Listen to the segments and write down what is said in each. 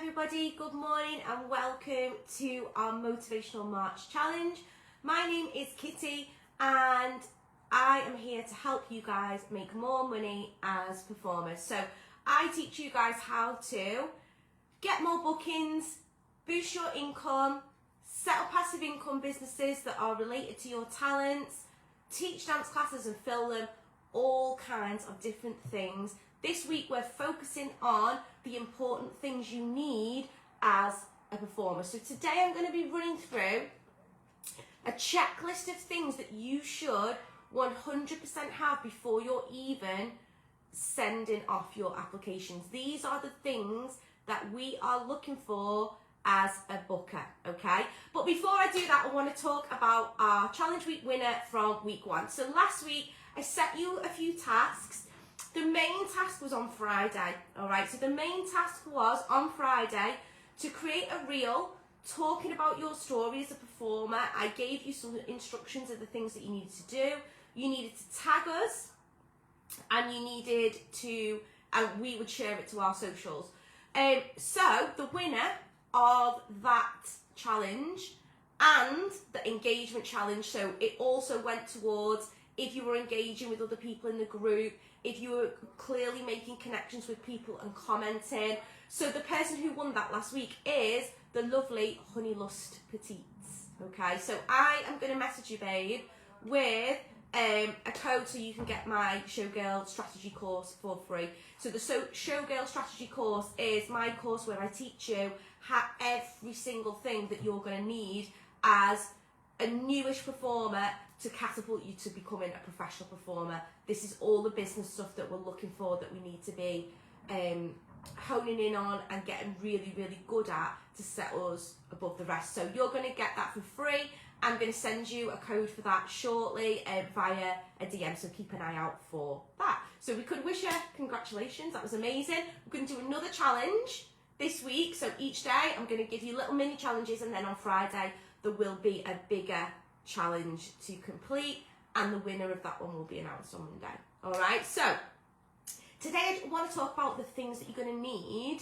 everybody, good morning and welcome to our Motivational March Challenge. My name is Kitty and I am here to help you guys make more money as performers. So I teach you guys how to get more bookings, boost your income, set up passive income businesses that are related to your talents, teach dance classes and fill them, all kinds of different things. This week we're focusing on the important things you need as a performer. So today I'm going to be running through a checklist of things that you should 100% have before you're even sending off your applications. These are the things that we are looking for as a booker, okay? But before I do that, I want to talk about our challenge week winner from week one. So last week I set you a few tasks. The main task was on Friday, all right? So the main task was on Friday to create a reel talking about your story as a performer. I gave you some instructions of the things that you needed to do. You needed to tag us and you needed to, and we would share it to our socials. So the winner of that challenge and the engagement challenge, so it also went towards if you were engaging with other people in the group, if you were clearly making connections with people and commenting. So the person who won that last week is the lovely Honey Lust Petites. Okay, so I am going to message you, babe, with a code so you can get my Showgirl Strategy course for free. So the Showgirl Strategy course is my course where I teach you how every single thing that you're going to need as a newish performer to catapult you to becoming a professional performer. This is all the business stuff that we're looking for, that we need to be honing in on and getting really, really good at to set us above the rest. So you're going to get that for free. I'm going to send you a code for that shortly via a DM, so keep an eye out for that. So we could wish her congratulations, that was amazing. We're going to do another challenge this week, so each day I'm going to give you little mini challenges, and then on Friday there will be a bigger challenge to complete, and the winner of that one will be announced on Monday. Alright, so today I want to talk about the things that you're going to need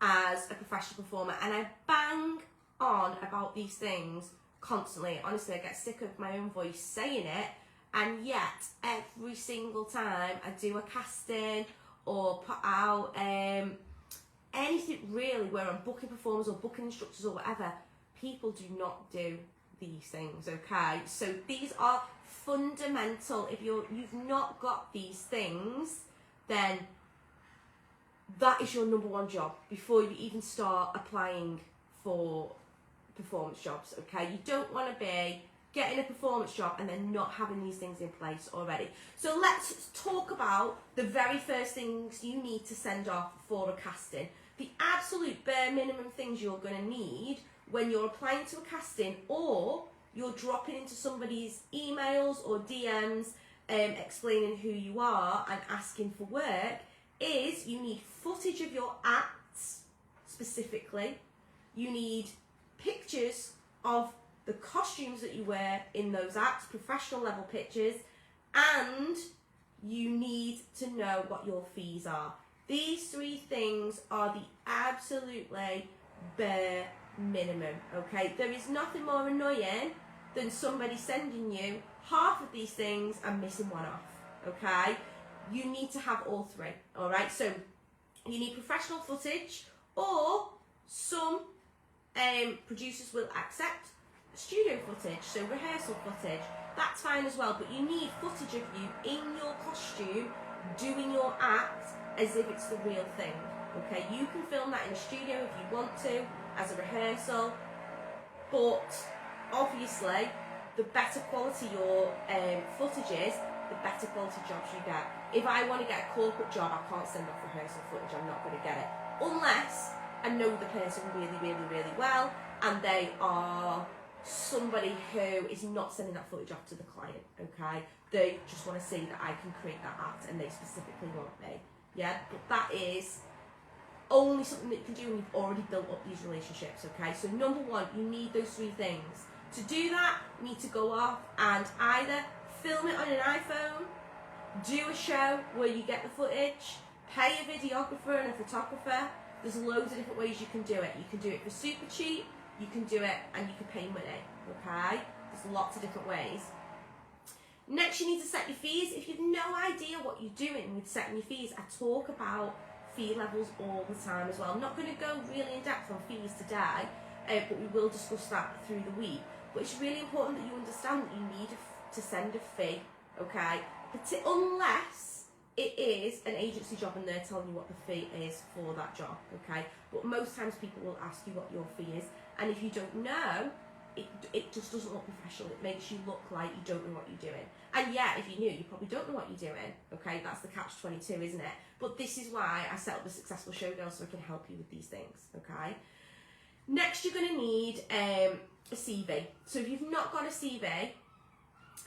as a professional performer, and I bang on about these things constantly. Honestly, I get sick of my own voice saying it, and yet every single time I do a casting or put out anything really where I'm booking performers or booking instructors or whatever, people do not do these things, okay? So these are fundamental. If you've not got these things, then that is your number one job before you even start applying for performance jobs, okay? You don't want to be getting a performance job and then not having these things in place already. So let's talk about the very first things you need to send off for a casting. The absolute bare minimum things you're going to need when you're applying to a casting or you're dropping into somebody's emails or DMs explaining who you are and asking for work is you need footage of your acts specifically. You need pictures of the costumes that you wear in those acts, professional level pictures, and you need to know what your fees are. These three things are the absolutely bare minimum, okay? There is nothing more annoying than somebody sending you half of these things and missing one off, okay? You need to have all three, all right? So you need professional footage, or some producers will accept studio footage, so rehearsal footage. That's fine as well, but you need footage of you in your costume doing your act as if it's the real thing, okay? You can film that in a studio if you want to, as a rehearsal, but obviously the better quality your footage is, the better quality jobs you get. If I want to get a corporate job, I can't send off rehearsal footage, I'm not going to get it, unless I know the person really, really, really well and they are somebody who is not sending that footage off to the client, okay? They just want to see that I can create that act and they specifically want me, yeah? But that is only something that you can do when you've already built up these relationships, okay? So number one, you need those three things. To do that, you need to go off and either film it on an iPhone, do a show where you get the footage, pay a videographer and a photographer, There's loads of different ways you can do it. You can do it for super cheap, you can do it and you can pay money, okay? There's lots of different ways. Next, you need to set your fees. If you've no idea what you're doing with setting your fees, I talk about fee levels all the time as well. I'm not going to go really in depth on fees today, but we will discuss that through the week. But it's really important that you understand that you need to send a fee, okay? Unless it is an agency job and they're telling you what the fee is for that job, okay? But most times people will ask you what your fee is, and if you don't know, it just doesn't look professional. It makes you look like you don't know what you're doing. And yeah, if you knew, you probably don't know what you're doing, okay? That's the catch-22, isn't it? But this is why I set up the Successful Showgirl, so I can help you with these things, okay? Next, you're going to need a CV. So if you've not got a CV,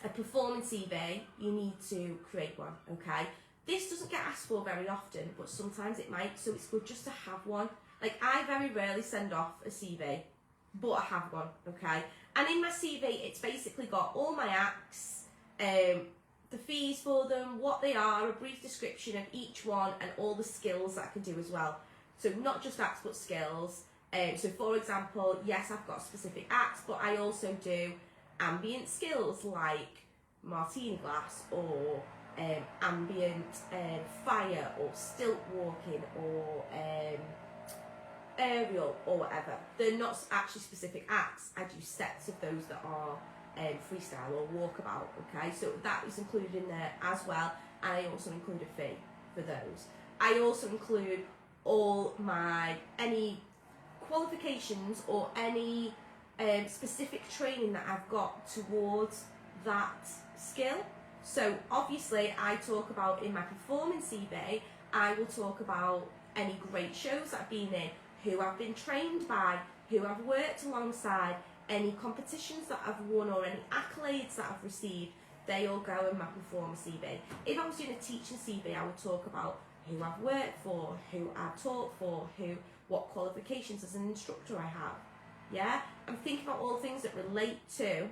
a performance CV, you need to create one, okay? This doesn't get asked for very often, but sometimes it might, so it's good just to have one. Like, I very rarely send off a CV, but I have one, okay? And in my CV, it's basically got all my acts, the fees for them, what they are, a brief description of each one, and all the skills that I can do as well. So not just acts, but skills. So for example, yes, I've got specific acts, but I also do ambient skills like martini glass, or ambient fire, or stilt walking, or aerial, or whatever. They're not actually specific acts. I do sets of those that are freestyle or walkabout, okay? So that is included in there as well, and I also include a fee for those. I also include all any qualifications or any specific training that I've got towards that skill. So obviously I talk about in my performance CV, I will talk about any great shows that I've been in, who I've been trained by, who I've worked alongside, any competitions that I've won or any accolades that I've received. They all go in my performance CV. If I was doing a teaching CV, I would talk about who I've worked for, who I've taught for, what qualifications as an instructor I have. Yeah, I'm thinking about all things that relate to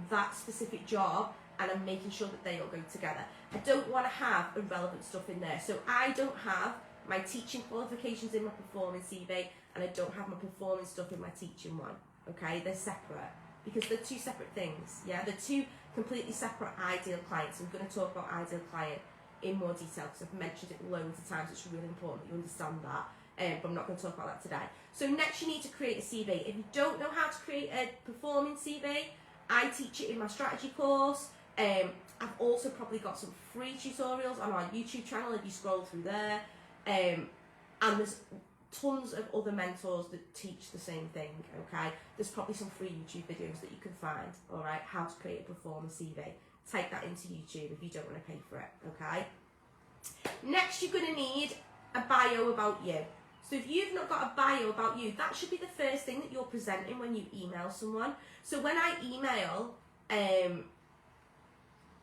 that specific job, and I'm making sure that they all go together. I don't want to have irrelevant stuff in there. So I don't have my teaching qualifications in my performance CV, and I don't have my performance stuff in my teaching one. Okay, they're separate because they're two separate things. Yeah, they're two completely separate ideal clients. I'm going to talk about ideal client in more detail because I've mentioned it loads of times. It's really important that you understand that, but I'm not going to talk about that today. So next, you need to create a CV. If you don't know how to create a performance CV, I teach it in my strategy course. I've also probably got some free tutorials on our YouTube channel if you scroll through there, and there's tons of other mentors that teach the same thing, okay? There's probably some free YouTube videos that you can find, all right, how to create a performance CV. Type that into YouTube if you don't want to pay for it, okay? Next, you're going to need a bio about you. So if you've not got a bio about you, that should be the first thing that you're presenting when you email someone. So when I email,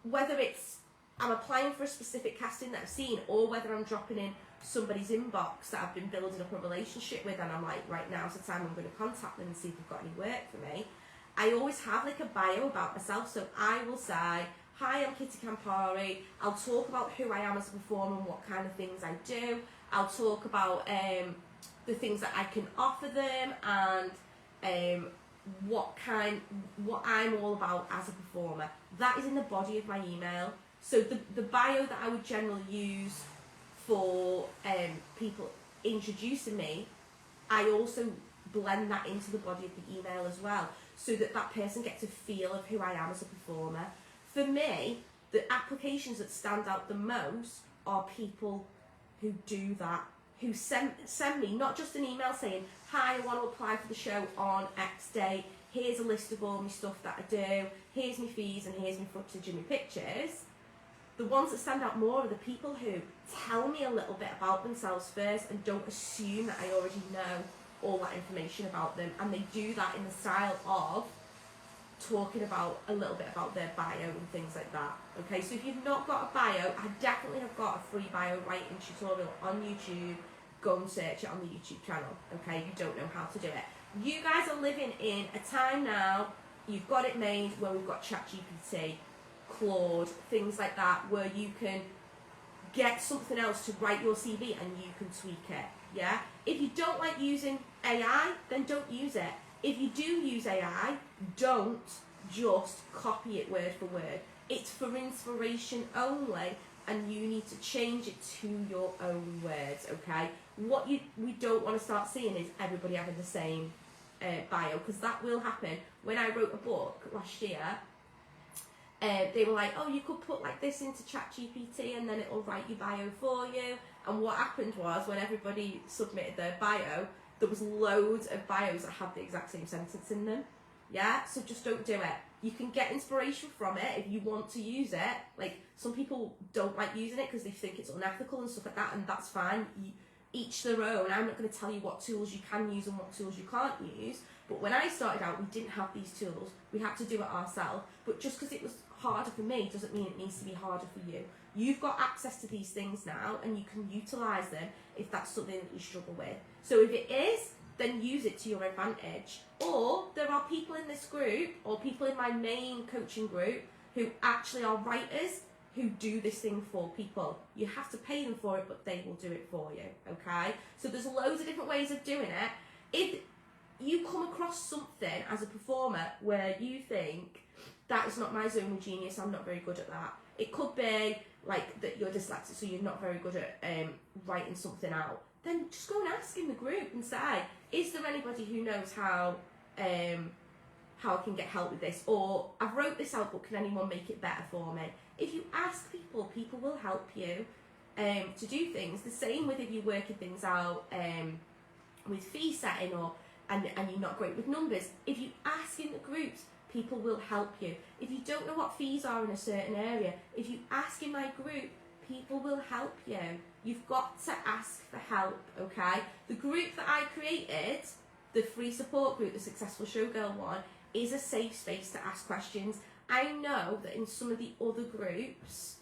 whether it's I'm applying for a specific casting that I've seen, or whether I'm dropping in somebody's inbox that I've been building up a relationship with, and I'm like, right, now's the time I'm going to contact them and see if they've got any work for me, I always have like a bio about myself. So I will say, hi, I'm Kitty Campari. I'll talk about who I am as a performer and what kind of things I do. I'll talk about the things that I can offer them, and what I'm all about as a performer. That is in the body of my email. So the bio that I would generally use for people introducing me, I also blend that into the body of the email as well, so that that person gets a feel of who I am as a performer. For me, the applications that stand out the most are people who do that, who send me not just an email saying, hi, I want to apply for the show on X day, here's a list of all my stuff that I do, here's my fees, and here's my footage and my pictures. The ones that stand out more are the people who tell me a little bit about themselves first and don't assume that I already know all that information about them, and they do that in the style of talking about a little bit about their bio and things like that. Okay, so if you've not got a bio, I definitely have got a free bio writing tutorial on YouTube. Go and search it on the YouTube channel, okay, if you don't know how to do it. You guys are living in a time now, you've got it made, where we've got ChatGPT, Claude, things like that, where you can get something else to write your CV and you can tweak it. Yeah. If you don't like using AI, then don't use it. If you do use AI, don't just copy it word for word. It's for inspiration only, and you need to change it to your own words, okay? What we don't want to start seeing is everybody having the same bio, because that will happen. When I wrote a book last year, they were like, oh, you could put like this into ChatGPT and then it'll write your bio for you. And what happened was, when everybody submitted their bio, there was loads of bios that had the exact same sentence in them. Yeah, so just don't do it. You can get inspiration from it if you want to use it. Like, some people don't like using it because they think it's unethical and stuff like that, and that's fine. Each their own. I'm not going to tell you what tools you can use and what tools you can't use. But when I started out, we didn't have these tools. We had to do it ourselves. But just because it was harder for me doesn't mean it needs to be harder for you. You've got access to these things now, and you can utilise them if that's something that you struggle with. So if it is, then use it to your advantage. Or there are people in this group, or people in my main coaching group, who actually are writers who do this thing for people. You have to pay them for it, but they will do it for you, okay? So there's loads of different ways of doing it. If you come across something as a performer where you think, that is not my zone of genius, I'm not very good at that. It could be like that you're dyslexic, so you're not very good at writing something out. Then just go and ask in the group and say, is there anybody who knows how I can get help with this? Or, I've wrote this out, but can anyone make it better for me? If you ask people, people will help you to do things. The same with if you're working things out with fee setting, and you're not great with numbers. If you ask in the groups, people will help you. If you don't know what fees are in a certain area, if you ask in my group, people will help you. You've got to ask for help, okay? The group that I created, the free support group, the Successful Showgirl one, is a safe space to ask questions. I know that in some of the other groups,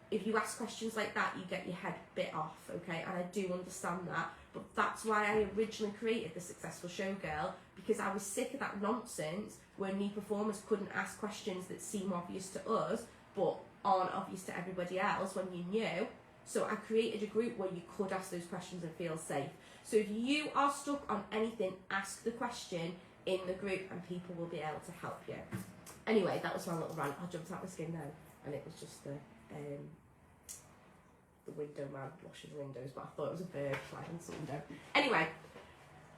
if you ask questions like that, you get your head bit off, okay? And I do understand that. But that's why I originally created the Successful Showgirl, because I was sick of that nonsense where me performers couldn't ask questions that seem obvious to us, but aren't obvious to everybody else when you knew. So I created a group where you could ask those questions and feel safe. So if you are stuck on anything, ask the question in the group and people will be able to help you. Anyway, that was my little rant. I jumped out my skin now, and it was just the window man washing windows, but I thought it was a bird flying into the window. Anyway,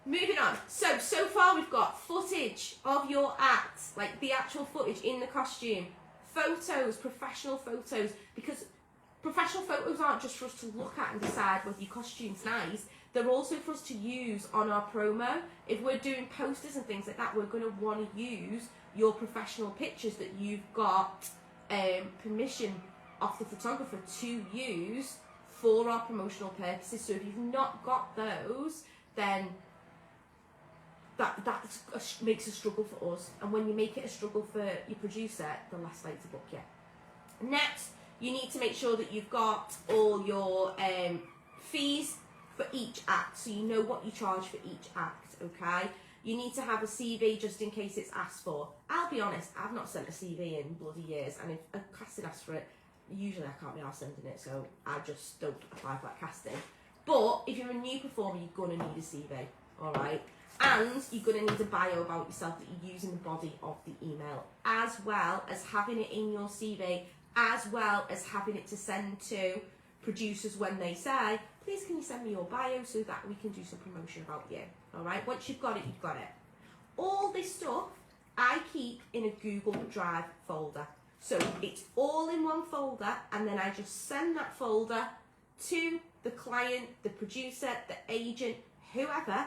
moving on. So far we've got footage of your act, like the actual footage in the costume, photos, professional photos, because professional photos aren't just for us to look at and decide whether your costume's nice. They're also for us to use on our promo. If we're doing posters and things like that, we're going to want to use your professional pictures that you've got permission off the photographer to use for our promotional purposes. So if you've not got those, then that makes a struggle for us. And when you make it a struggle for your producer, they're less likely to book you. Next, you need to make sure that you've got all your fees for each act, so you know what you charge for each act, okay? You need to have a CV just in case it's asked for. I'll be honest, I've not sent a CV in bloody years, and if a casting asks for it, usually I can't be arsed sending it, so I just don't apply for that casting. But if you're a new performer, you're going to need a CV, alright? And you're going to need a bio about yourself that you use in the body of the email, as well as having it in your CV, as well as having it to send to producers when they say, please can you send me your bio so that we can do some promotion about you. Alright, once you've got it, you've got it. All this stuff I keep in a Google Drive folder. So it's all in one folder, and then I just send that folder to the client, the producer, the agent, whoever,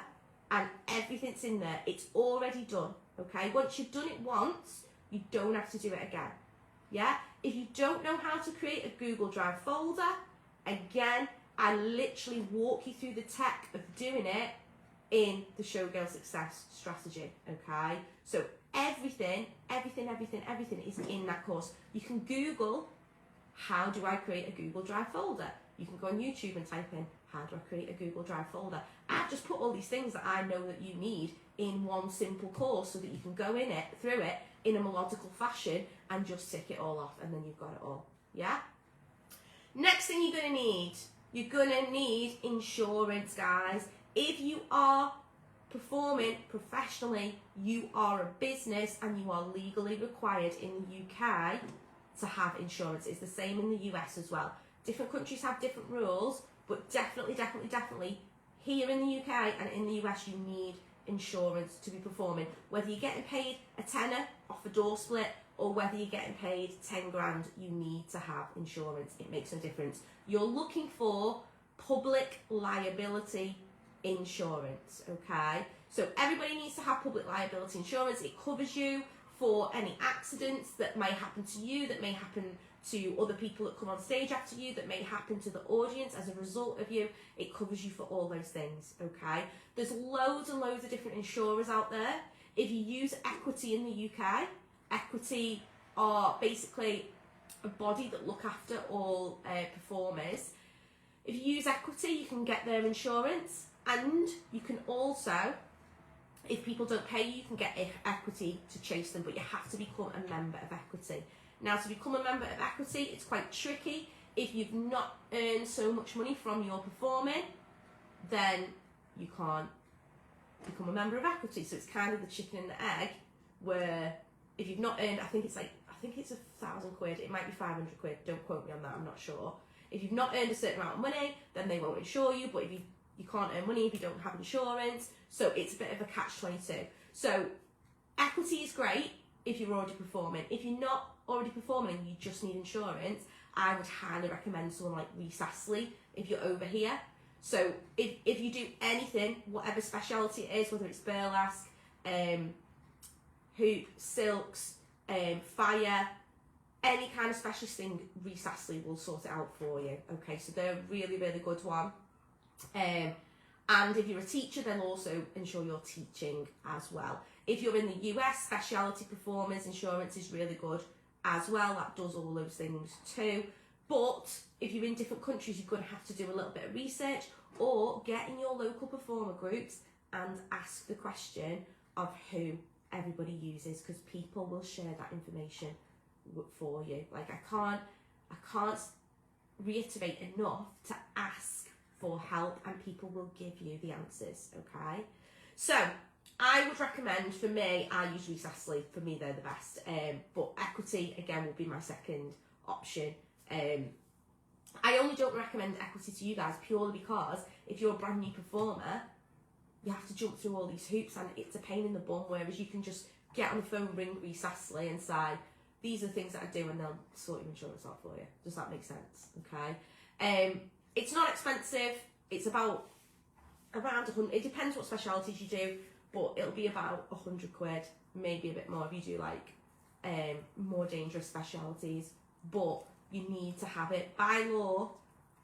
and everything's in there. It's already done, okay? Once you've done it once, you don't have to do it again. Yeah? If you don't know how to create a Google Drive folder, again, I literally walk you through the tech of doing it in the Showgirl Success Strategy, okay? So everything is in that course. You can Google, how do I create a Google Drive folder? You can go on YouTube and type in, how do I create a Google Drive folder? I've just put all these things that I know that you need in one simple course so that you can go through it in a melodical fashion and just tick it all off, and then you've got it all, yeah? Next thing you're gonna need insurance, guys. If you are performing professionally, you are a business and you are legally required in the UK to have insurance. It's the same in the US as well. Different countries have different rules, but definitely here in the UK and in the US, you need insurance to be performing. Whether you're getting paid a tenner off a door split or whether you're getting paid 10 grand, you need to have insurance. It makes no difference. You're looking for public liability insurance, okay? So everybody needs to have public liability insurance. It covers you for any accidents that may happen to you, that may happen to other people that come on stage after you, that may happen to the audience as a result of you. It covers you for all those things, okay? There's loads and loads of different insurers out there. If you use Equity in the UK, Equity are basically a body that look after all performers. If you use Equity, you can get their insurance, and you can also, if people don't pay you, you can get Equity to chase them, but you have to become a member of Equity. Now, to become a member of Equity, it's quite tricky. If you've not earned so much money from your performing, then you can't become a member of Equity. So it's kind of the chicken and the egg, where if you've not earned, I think it's £1,000, it might be 500 quid, don't quote me on that, I'm not sure. If you've not earned a certain amount of money, then they won't insure you, but if you can't earn money if you don't have insurance, so it's a bit of a catch-22. So Equity is great if you're already performing. If you're not already performing and you just need insurance, I would highly recommend someone like Reece Astley if you're over here. So if you do anything, whatever speciality it is, whether it's burlesque, hoop, silks, fire, any kind of specialist thing, Reece Astley will sort it out for you. Okay, so they're a really, really good one. And if you're a teacher, they'll also insure your teaching as well. If you're in the US, speciality performers insurance is really good as well. That does all those things too. But if you're in different countries, you're going to have to do a little bit of research or get in your local performer groups and ask the question of who everybody uses, because people will share that information for you. Like I can't reiterate enough to ask for help, and people will give you the answers, okay? So I would recommend, for me, I use Reece Astley. For me, they're the best. But Equity, again, will be my second option. I only don't recommend Equity to you guys purely because if you're a brand new performer, you have to jump through all these hoops and it's a pain in the bum, whereas you can just get on the phone, ring Reece Astley and say, these are the things that I do, and they'll sort your insurance out for you. Does that make sense? Okay. It's not expensive. It's about around 100. It depends what specialities you do, but it'll be about 100 quid, maybe a bit more if you do like more dangerous specialities. But you need to have it by law,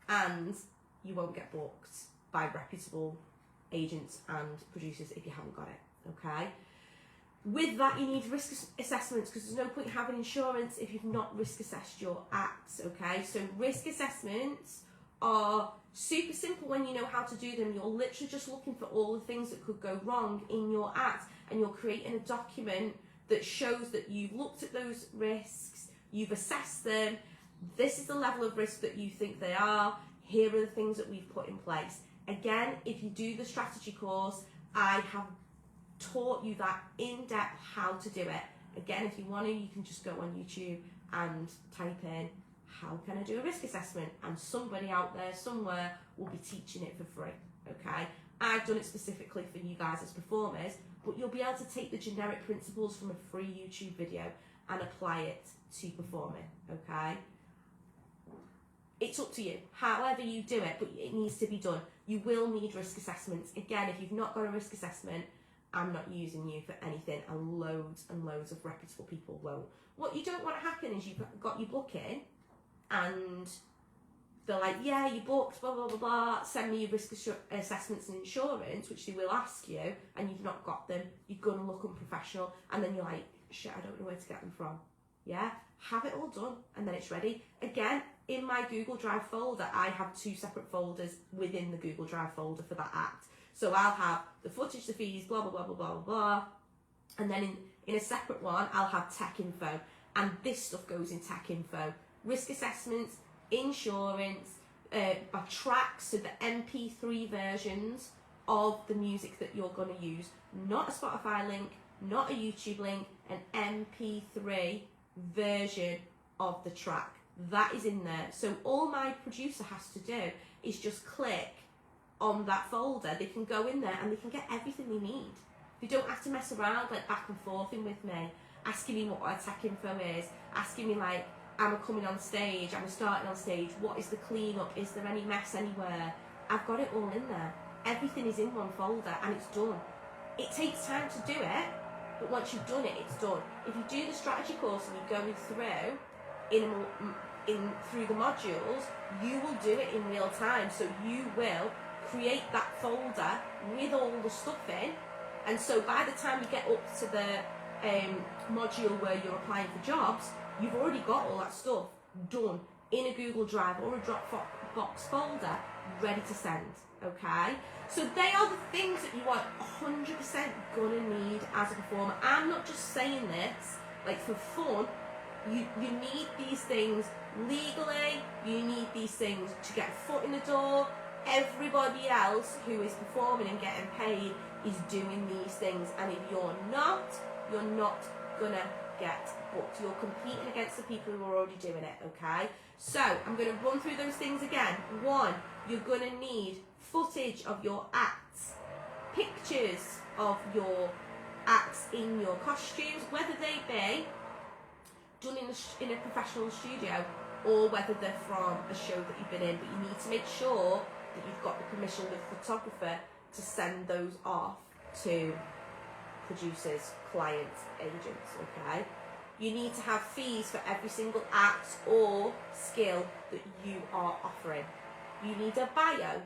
and you won't get booked by reputable agents and producers if you haven't got it. Okay. With that, you need risk assessments, because there's no point having insurance if you've not risk assessed your acts. Okay, so risk assessments are super simple when you know how to do them. You're literally just looking for all the things that could go wrong in your act, and you're creating a document that shows that you've looked at those risks, you've assessed them. This is the level of risk that you think they are. Here are the things that we've put in place. Again, if you do the strategy course, I have taught you that in depth how to do it. Again, if you want to, you can just go on YouTube and type in, how can I do a risk assessment? And somebody out there somewhere will be teaching it for free. Okay, I've done it specifically for you guys as performers, but you'll be able to take the generic principles from a free YouTube video and apply it to performing. Okay, it's up to you, however you do it, but it needs to be done. You will need risk assessments. Again, if you've not got a risk assessment, I'm not using you for anything, and loads of reputable people won't. What you don't want to happen is you've got your booking and they're like, yeah, you booked, blah, blah, blah, blah, send me your risk assessments and insurance, which they will ask you, and you've not got them. You're going to look unprofessional, and then you're like, shit, I don't know where to get them from. Yeah, have it all done, and then it's ready. Again, in my Google Drive folder, I have 2 separate folders within the Google Drive folder for that act. So I'll have the footage, the fees, blah, blah, blah, blah, blah, blah. And then in a separate one, I'll have tech info. And this stuff goes in tech info. Risk assessments insurance, by tracks, so the MP3 versions of the music that you're going to use, not a Spotify link, not a YouTube link, an MP3 version of the track. That is in there. So all my producer has to do is just click on that folder. They can go in there and they can get everything they need. They don't have to mess around like back and forth in with me, asking me what our tech info is, asking me like, am I coming on stage, am I starting on stage, what is the clean-up, is there any mess anywhere? I've got it all in there. Everything is in one folder and it's done. It takes time to do it, but once you've done it, it's done. If you do the strategy course and you're going through through the modules, you will do it in real time. So you will create that folder with all the stuff in, and so by the time you get up to the module where you're applying for jobs, you've already got all that stuff done in a Google Drive or a Dropbox folder ready to send. Okay, so they are the things that you are 100% gonna need as a performer. I'm not just saying this like for fun. You need these things legally, you need these things to get a foot in the door. Everybody else who is performing and getting paid is doing these things, and if you're not gonna get booked. You're competing against the people who are already doing it, okay? So I'm gonna run through those things again. 1, you're gonna need footage of your acts, pictures of your acts in your costumes, whether they be done in a professional studio or whether they're from a show that you've been in, but you need to make sure that you've got the permission of the photographer to send those off to producers, clients, agents, okay? You need to have fees for every single act or skill that you are offering. You need a bio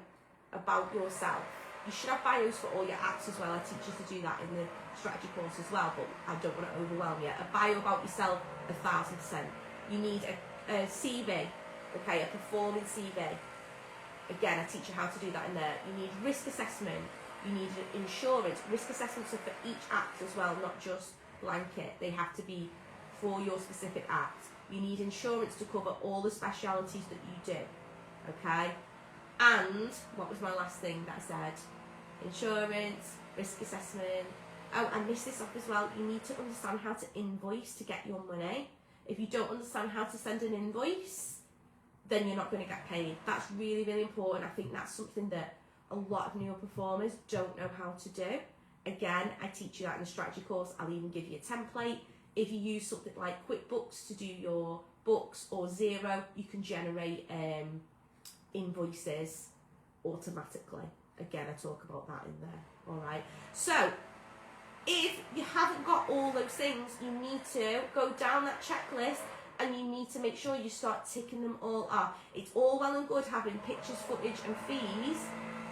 about yourself. You should have bios for all your acts as well. I teach you to do that in the strategy course as well, but I don't want to overwhelm you. A bio about yourself, 1,000%. You need a CV, okay, a performing CV. Again, I teach you how to do that in there. You need risk assessment. You need insurance. Risk assessments are for each act as well, not just blanket. They have to be for your specific act. You need insurance to cover all the specialities that you do, okay? And what was my last thing that I said? Insurance, risk assessment. Oh, I missed this off as well. You need to understand how to invoice to get your money. If you don't understand how to send an invoice, then you're not going to get paid. That's really, really important. I think that's something that a lot of newer performers don't know how to do. Again, I teach you that in the strategy course. I'll even give you a template. If you use something like QuickBooks to do your books or Xero, you can generate invoices automatically. Again, I talk about that in there. All right. So if you haven't got all those things, you need to go down that checklist and you need to make sure you start ticking them all off. It's all well and good having pictures, footage and fees,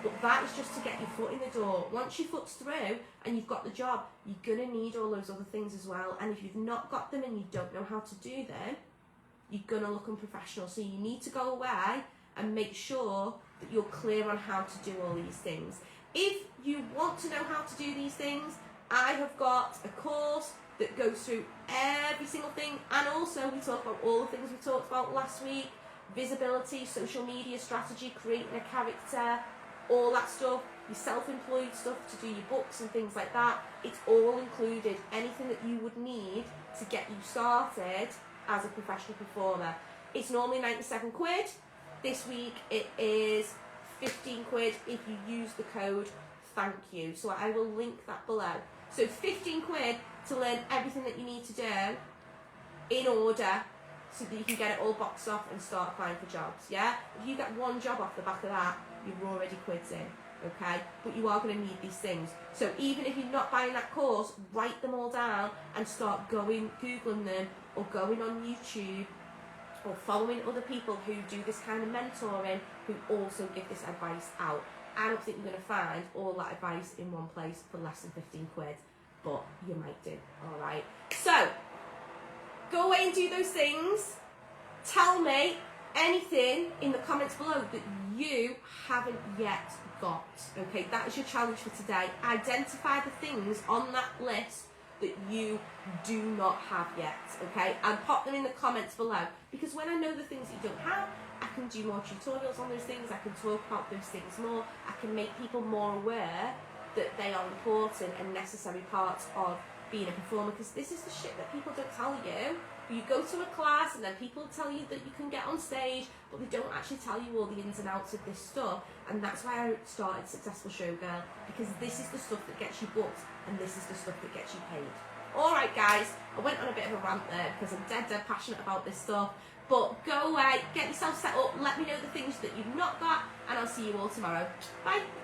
but that is just to get your foot in the door. Once your foot's through and you've got the job, you're going to need all those other things as well. And if you've not got them and you don't know how to do them, you're going to look unprofessional. So you need to go away and make sure that you're clear on how to do all these things. If you want to know how to do these things, I have got a course that goes through every single thing, and also we talk about all the things we talked about last week: visibility, social media strategy, creating a character, all that stuff, your self-employed stuff to do your books and things like that. It's all included, anything that you would need to get you started as a professional performer. It's normally 97 quid. This week it is 15 quid if you use the code thank you. So I will link that below. So 15 quid to learn everything that you need to do in order so that you can get it all boxed off and start applying for jobs, yeah? If you get one job off the back of that, you're already quids in, okay? But you are going to need these things. So even if you're not buying that course, write them all down and start going, Googling them, or going on YouTube, or following other people who do this kind of mentoring, who also give this advice out. I don't think you're going to find all that advice in one place for less than 15 quid, but you might do, all right? So, go away and do those things. Tell me anything in the comments below that you haven't yet got, okay? That is your challenge for today. Identify the things on that list that you do not have yet, okay? And pop them in the comments below, because when I know the things that you don't have, I can do more tutorials on those things, I can talk about those things more, I can make people more aware that they are important and necessary parts of being a performer, because this is the shit that people don't tell you. You go to a class and then people tell you that you can get on stage, but they don't actually tell you all the ins and outs of this stuff. And that's why I started Successful Showgirl, because this is the stuff that gets you booked and this is the stuff that gets you paid. Alright guys, I went on a bit of a rant there because I'm dead passionate about this stuff. But go away, get yourself set up, let me know the things that you've not got, and I'll see you all tomorrow. Bye!